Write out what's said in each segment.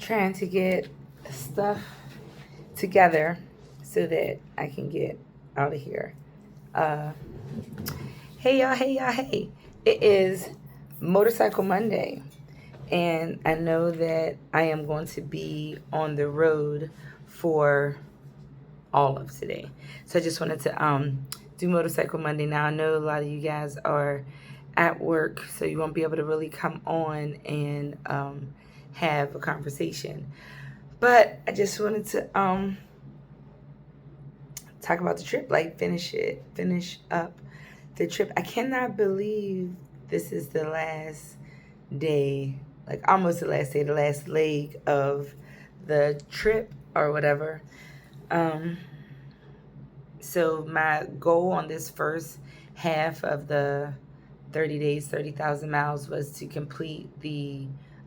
trying to get stuff together so that I can get out of here. Uh, hey y'all, hey y'all, hey. It is Motorcycle Monday, and I know that I am going to be on the road for all of today. So I just wanted to do Motorcycle Monday. Now I know a lot of you guys are at work, so you won't be able to really come on and have a conversation. But I just wanted to talk about the trip, like finish up the trip. I cannot believe this is the last day, like almost the last day, the last leg of the trip or whatever. Um, so my goal on this first half of the 30 days, 30,000 miles was to complete the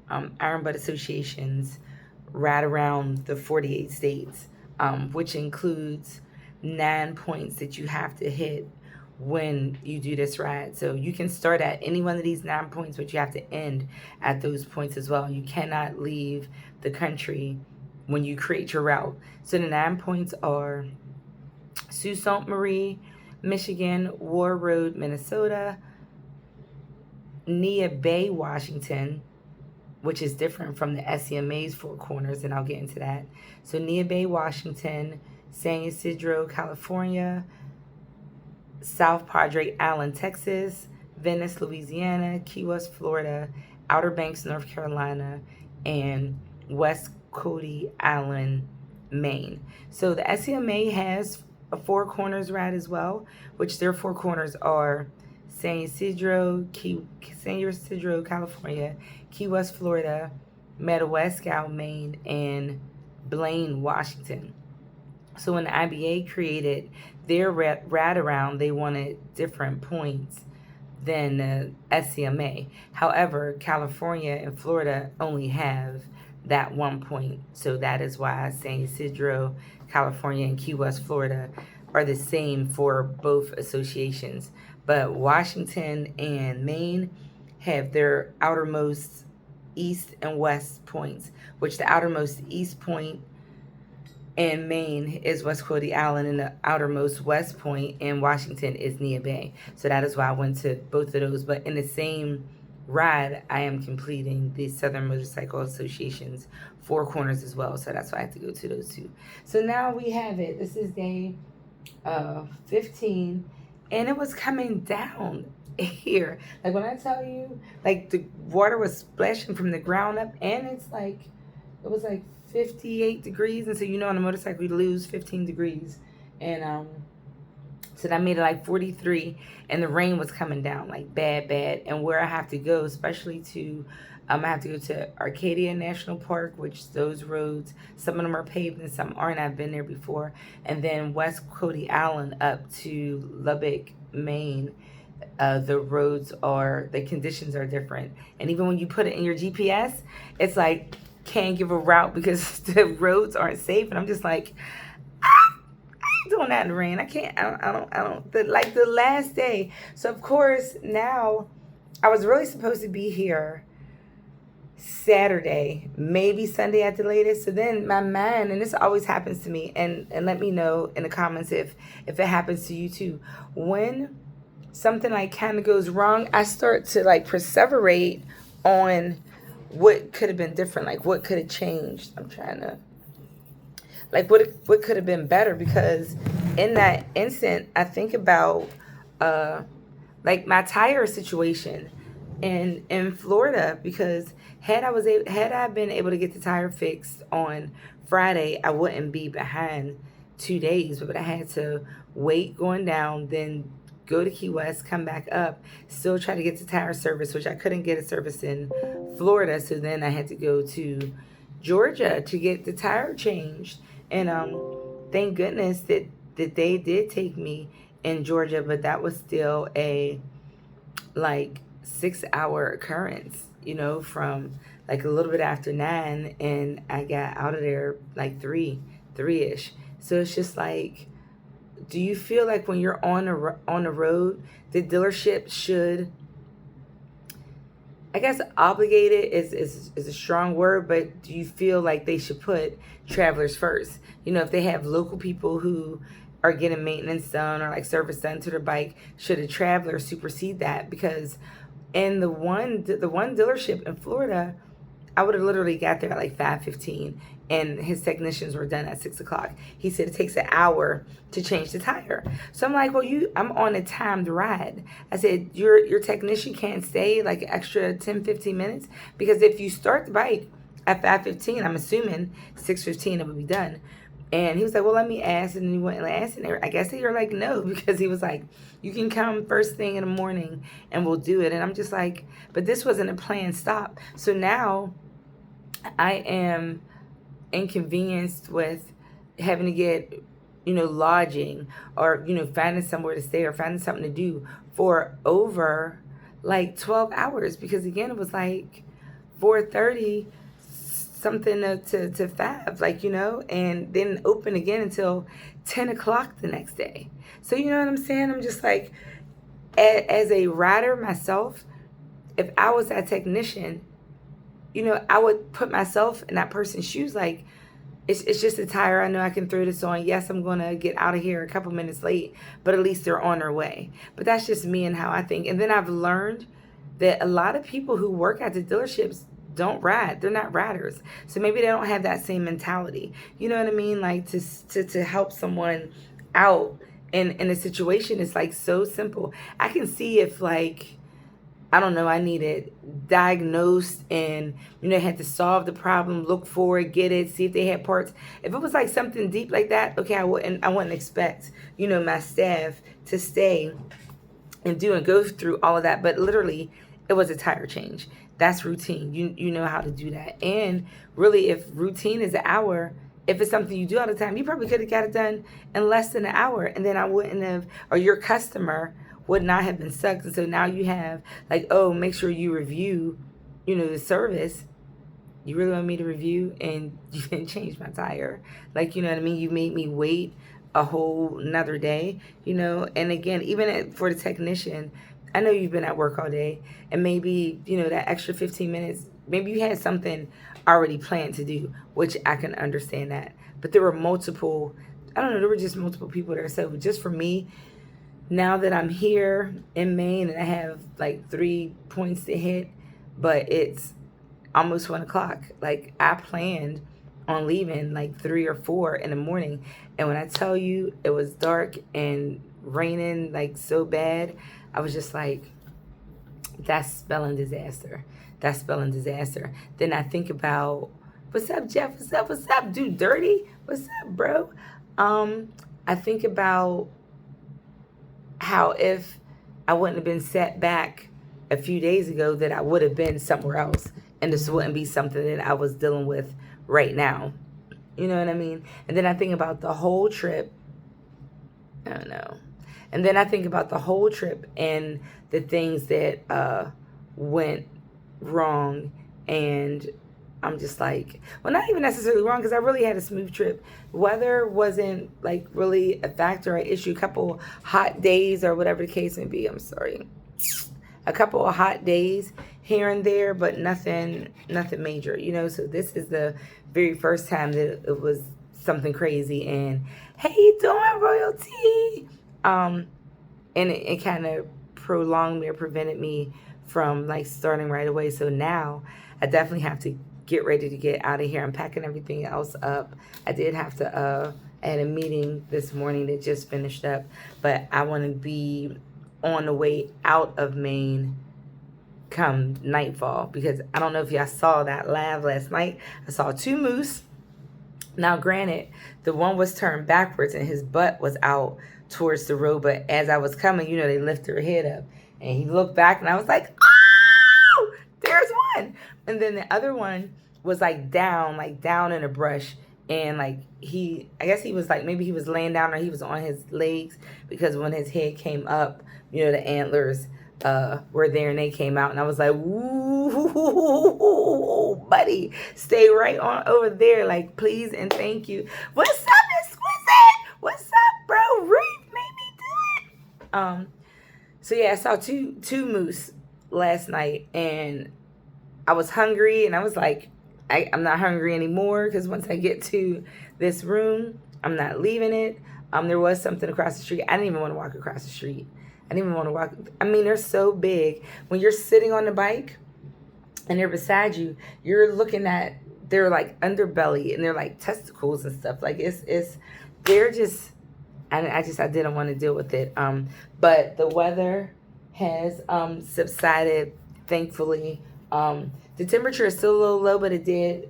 Iron Butt Association's ride around the 48 states, which includes 9 points that you have to hit when you do this ride. So you can start at any one of these 9 points, but you have to end at those points as well. You cannot leave the country when you create your route. So the 9 points are Sault Ste. Marie, Michigan, War Road, Minnesota, Nia Bay, Washington, which is different from the SCMA's Four Corners, and I'll get into that. So Nia Bay, Washington, San Ysidro, California, South Padre Island, Texas, Venice, Louisiana, Key West, Florida, Outer Banks, North Carolina, and West Cody Island, Maine. So the SCMA has a Four Corners ride as well, which their Four Corners are San Ysidro, California, Key West, Florida, Madawaska, Maine, and Blaine, Washington. So when the IBA created their ride around, they wanted different points than the SCMA. However, California and Florida only have that 1 point. So that is why San Ysidro, California, and Key West, Florida are the same for both associations. But Washington and Maine have their outermost east and west points, which the outermost east point in Maine is West Cody Island, and the outermost west point in Washington is Nia Bay. So that is why I went to both of those. But in the same ride, I am completing the Southern Motorcycle Association's Four Corners as well. So that's why I have to go to those two. So now we have it. This is day 15, and it was coming down here. Like when I tell you, like the water was splashing from the ground up, and it was like 58 degrees, and so on a motorcycle you lose 15 degrees, and so that made it like 43, and the rain was coming down like bad, and where I have to go, especially to I have to go to Arcadia National Park, which those roads, some of them are paved and some aren't. I've been there before. And then West Cody Island up to Lubbock, Maine. The conditions are different. And even when you put it in your GPS, it's like, can't give a route because the roads aren't safe. And I'm just like, I ain't doing that in the rain. I can't, I don't, the last day. So of course, now I was really supposed to be here Saturday, maybe Sunday at the latest. So then my mind, and this always happens to me, and let me know in the comments if it happens to you too. When something like kind of goes wrong, I start to like perseverate on what could have been different, like what could have changed. I'm trying to like what could have been better, because in that instant I think about like my tire situation in Florida, because had I been able to get the tire fixed on Friday, I wouldn't be behind 2 days. But I had to wait going down, then go to Key West, come back up, still try to get the tire service, which I couldn't get a service in Florida. So then I had to go to Georgia to get the tire changed. And thank goodness that they did take me in Georgia, but that was still a like 6-hour occurrence, from like a little bit after 9, and I got out of there like 3-ish. So it's just like, do you feel like when you're on the road, the dealership should I guess obligated is a strong word, but do you feel like they should put travelers first? You know, if they have local people who are getting maintenance done or like service done to their bike, should a traveler supersede that? Because in the one dealership in Florida, I would have literally got there at like 5:15, and his technicians were done at 6 o'clock. He said it takes an hour to change the tire. So I'm like, well, I'm on a timed ride. I said, your technician can't stay like an extra 10, 15 minutes, because if you start the bike at 5:15, I'm assuming 6:15 it would be done. And he was like, well, let me ask. And he went and asked, and I guess they were like, no, because he was like, you can come first thing in the morning and we'll do it. And I'm just like, but this wasn't a planned stop. So now I am inconvenienced with having to get, lodging, or, finding somewhere to stay or finding something to do for over like 12 hours. Because again, it was like 4:30 something to 5, like, and then open again until 10 o'clock the next day. So you know what I'm saying? I'm just like, as a rider myself, if I was that technician, I would put myself in that person's shoes. Like, it's just a tire. I know I can throw this on. Yes, I'm going to get out of here a couple minutes late, but at least they're on their way. But that's just me and how I think. And then I've learned that a lot of people who work at the dealerships don't ride. They're not riders. So maybe they don't have that same mentality. You know what I mean? Like, to help someone out in a situation is like so simple. I can see if, like, I don't know, I needed diagnosed and, had to solve the problem, look for it, get it, see if they had parts. If it was like something deep like that, okay, I wouldn't expect, my staff to stay and go through all of that. But literally, it was a tire change. That's routine. You know how to do that. And really, if routine is an hour, if it's something you do all the time, you probably could have got it done in less than an hour. And then I wouldn't have, or your customer would not have been stuck. And so now you have like, oh, make sure you review, the service. You really want me to review, and you didn't change my tire. Like, you know what I mean? You made me wait a whole another day, And again, even for the technician, I know you've been at work all day, and maybe, that extra 15 minutes, maybe you had something already planned to do, which I can understand that. But there were multiple, I don't know, there were just multiple people there. So just for me, now that I'm here in Maine and I have like 3 points to hit, but it's almost 1 o'clock. Like, I planned on leaving like 3 or 4 in the morning. And when I tell you it was dark and raining like so bad, I was just like, that's spelling disaster. That's spelling disaster. Then I think about, what's up, Jeff? What's up? What's up, dude? Dirty? What's up, bro? I think about how if I wouldn't have been set back a few days ago, that I would have been somewhere else, and this wouldn't be something that I was dealing with right now. You know what I mean? And then I think about the whole trip. I don't know. And then I think about the whole trip and the things that went wrong, and I'm just like, well, not even necessarily wrong, because I really had a smooth trip. Weather wasn't like really a factor or issue. A couple hot days or whatever the case may be. I'm sorry. A couple of hot days here and there, but nothing major, So this is the very first time that it was something crazy. And hey, you doing, royalty? And it kind of prolonged me or prevented me from like starting right away. So now I definitely have to get ready to get out of here. I'm packing everything else up. I did have to, I had a meeting this morning that just finished up, but I want to be on the way out of Maine come nightfall, because I don't know if y'all saw that live last night. I saw 2 moose. Now, granted, the one was turned backwards and his butt was out towards the road, but as I was coming, they lift their head up, and he looked back, and I was like, oh, there's one. And then the other one was like down in a brush, and like I guess he was like, maybe he was laying down or he was on his legs, because when his head came up, the antlers were there and they came out, and I was like, ooh, buddy, stay right on over there, like, please and thank you. What's up, exquisite? What's up, bro? Reef made me do it. So yeah, I saw two moose last night, and I was hungry, and I was like, I'm not hungry anymore, because once I get to this room, I'm not leaving it. There was something across the street. I didn't even want to walk across the street. I didn't even want to walk. I mean, they're so big. When you're sitting on the bike and they're beside you, you're looking at their like underbelly and their like testicles and stuff. Like they're just, I didn't want to deal with it. But the weather has subsided, thankfully. The temperature is still a little low, but it did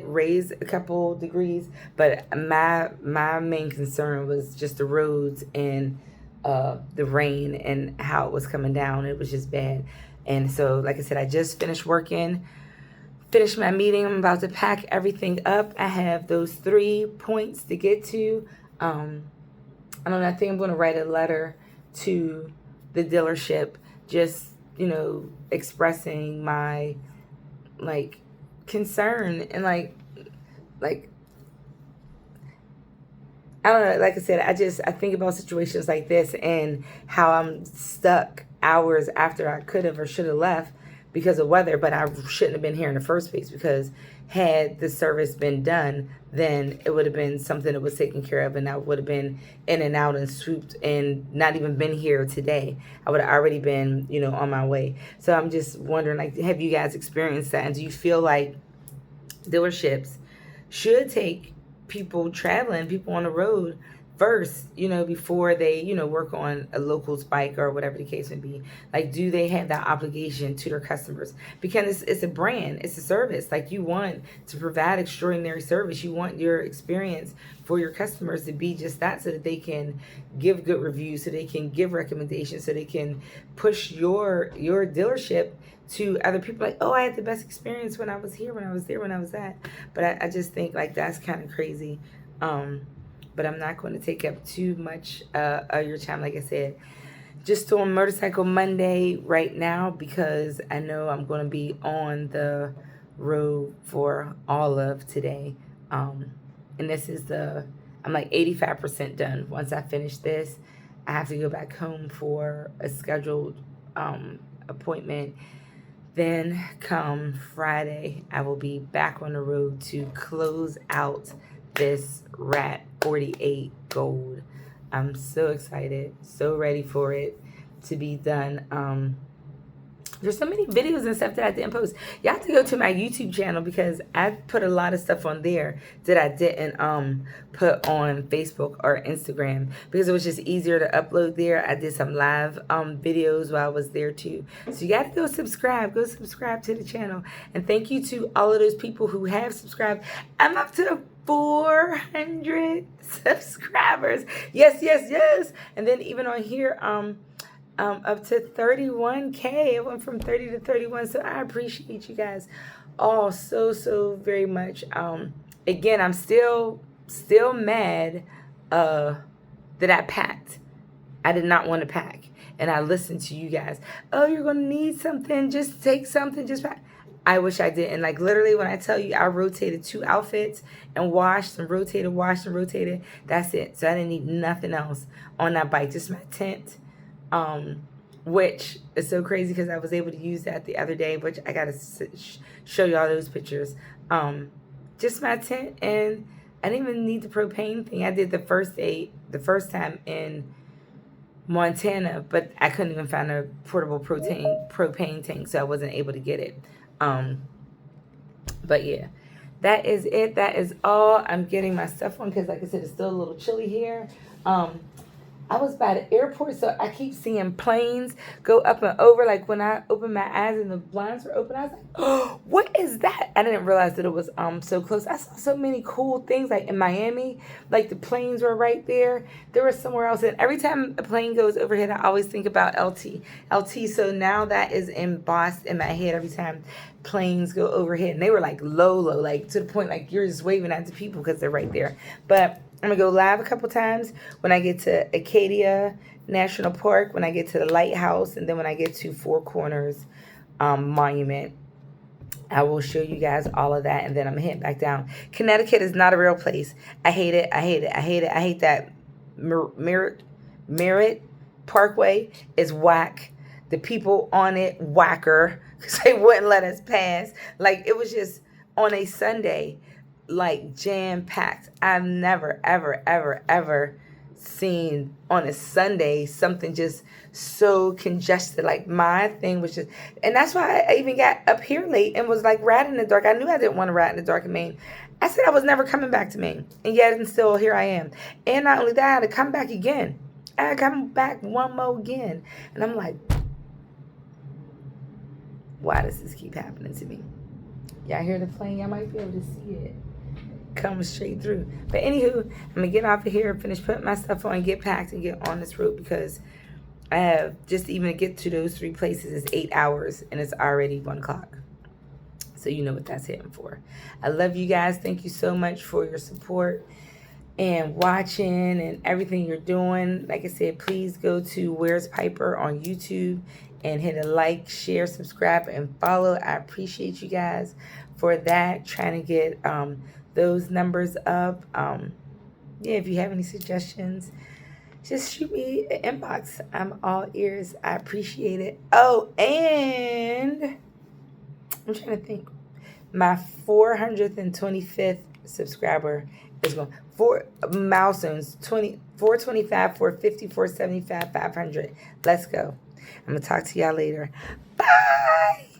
raise a couple degrees. But my main concern was just the roads and the rain and how it was coming down. It was just bad. And so, like I said, I just finished my meeting. I'm about to pack everything up. I have those 3 points to get to. I don't know. I think I'm going to write a letter to the dealership, just, expressing my, like, concern and, like, I don't know. Like I said, I think about situations like this and how I'm stuck hours after I could have or should have left because of weather, but I shouldn't have been here in the first place, because had the service been done, then it would have been something that was taken care of, and I would have been in and out and swooped and not even been here today. I would have already been, on my way. So I'm just wondering, like, have you guys experienced that? And do you feel like dealerships should take people on the road first, before they, work on a local's bike or whatever the case may be? Like, do they have that obligation to their customers? Because it's a brand, it's a service. Like, you want to provide extraordinary service. You want your experience for your customers to be just that, so that they can give good reviews, so they can give recommendations, so they can push your dealership to other people. Like, oh, I had the best experience when I was here, when I was there, when I was that. But I just think, like, that's kind of crazy. But I'm not going to take up too much of your time. Like I said, just doing Motorcycle Monday right now, because I know I'm going to be on the road for all of today. And this is I'm like 85% done. Once I finish this, I have to go back home for a scheduled appointment. Then come Friday, I will be back on the road to close out this Rat 48 Gold. I'm so excited, so ready for it to be done. There's so many videos and stuff that I didn't post. You have to go to my YouTube channel, because I put a lot of stuff on there that I didn't put on Facebook or Instagram, because it was just easier to upload there. I did some live videos while I was there too. So you got to go subscribe to the channel. And thank you to all of those people who have subscribed. I'm up to 400 subscribers. Yes. And then even on here, up to 31K. It went from 30 to 31. So I appreciate you guys all so very much. Again, I'm still mad that I packed. I did not want to pack. And I listened to you guys. Oh, you're going to need something. Just take something. Just pack. I wish I didn't. Like, literally, when I tell you I rotated 2 outfits and washed and rotated, that's it. So I didn't need nothing else on that bike. Just my tent. Which is so crazy, because I was able to use that the other day, which I gotta show you all those pictures. Just my tent, and I didn't even need the propane thing. I did the first time in Montana, but I couldn't even find a portable propane tank, so I wasn't able to get it. But yeah, that is it. That is all. I'm getting my stuff on, because, like I said, it's still a little chilly here. I was by the airport, so I keep seeing planes go up and over. Like, when I opened my eyes and the blinds were open, I was like, oh, what is that? I didn't realize that it was so close. I saw so many cool things, like in Miami, like the planes were right there. There was somewhere else. And every time a plane goes overhead, I always think about LT. So now that is embossed in my head every time planes go overhead. And they were like low, like to the point like you're just waving at the people because they're right there. But I'm going to go live a couple times when I get to Acadia National Park, when I get to the lighthouse, and then when I get to Four Corners Monument. I will show you guys all of that, and then I'm heading back down. Connecticut is not a real place. I hate it. I hate that Merritt Parkway is whack. The people on it, whacker. because they wouldn't let us pass. Like, it was just on a Sunday, like, jam packed. I've never, ever, ever, ever seen on a Sunday something just so congested. Like, my thing was just, and that's why I even got up here late and was like riding in the dark. I knew I didn't want to ride in the dark in Maine. I said I was never coming back to Maine, and yet and still here I am. And not only that, I had to come back again. I had to come back one more again, and I'm like, why does this keep happening to me? Y'all hear the plane? Y'all might be able to see it come straight through. But anywho, I'm gonna get off of here, finish putting my stuff on, get packed, and get on this road, because I have just even to get to those 3 places is 8 hours, and it's already 1 o'clock. So you know what that's hitting for. I love you guys. Thank you so much for your support and watching and everything you're doing. Like I said, please go to Where's Piper on YouTube and hit a like, share, subscribe, and follow. I appreciate you guys for that. Trying to get those numbers up. Yeah, if you have any suggestions, just shoot me an inbox. I'm all ears. I appreciate it. Oh, and I'm trying to think. My 425th subscriber is going for milestones 425, 450, 475, 500. Let's go. I'm gonna talk to y'all later. Bye.